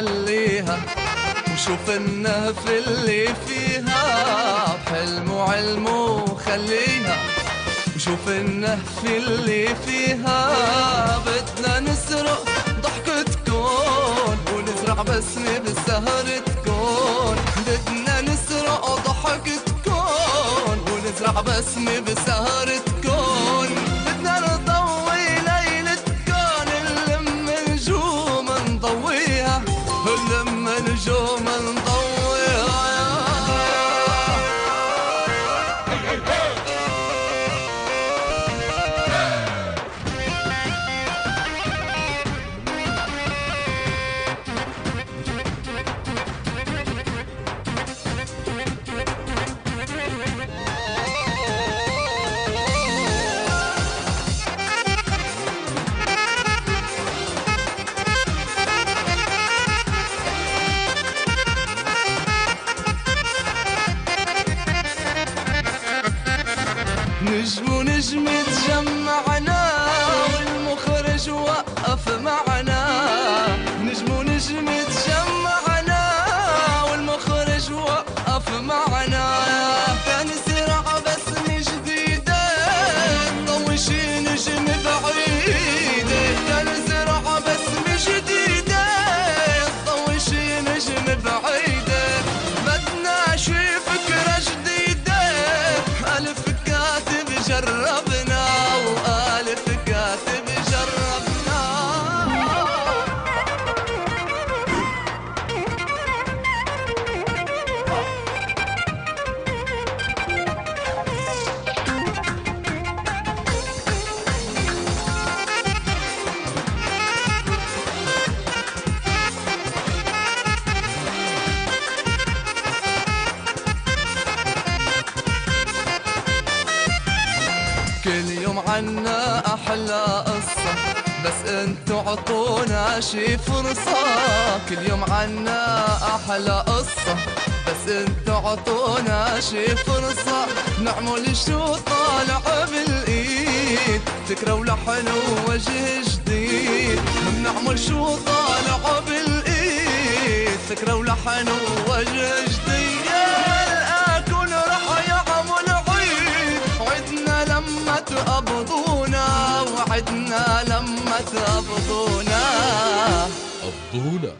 خليها وشوف النهف اللي فيها، بحلم وعلم خليها وشوف النهف اللي فيها. بدنا نسرق ضحكتكن ونزرع بسمة بالسهر تكون، بدنا نسرق ضحكتكن ونزرع بسمة بالسهر تكون، بدنا نضوي ليلتكن نلم نجوم نضويها، نلم نجوم نضويها. نجم ونجم تجمعنا والمخرج وقف معنا، نجم ونجم تجمعنا والمخرج وقف معنا. تنزرع بسمة جديدة نضوي شي نجم بعيدة، تنزرع بسمة جديدة نضوي شي نجم بعيدة. بدنا شي فكرة جديدة، ألف كاتب جربنا وألف كاتب جربنا. كل يوم عنا أحلى قصة، بس انتو عطونا شي فرصة. كل يوم عنا أحلى قصة، بس انتو عطونا شي فرصة. نعمل شو طالع بالإيد، فكرة ولحن ووجه جديد. بنعمل شو طالع بالإيد، فكرة ولحن ووجه جديد. الآكل رح يعمل عيد، وعدنا لما تقبضونا، وعدنا لما تقبضونا. قبضونا.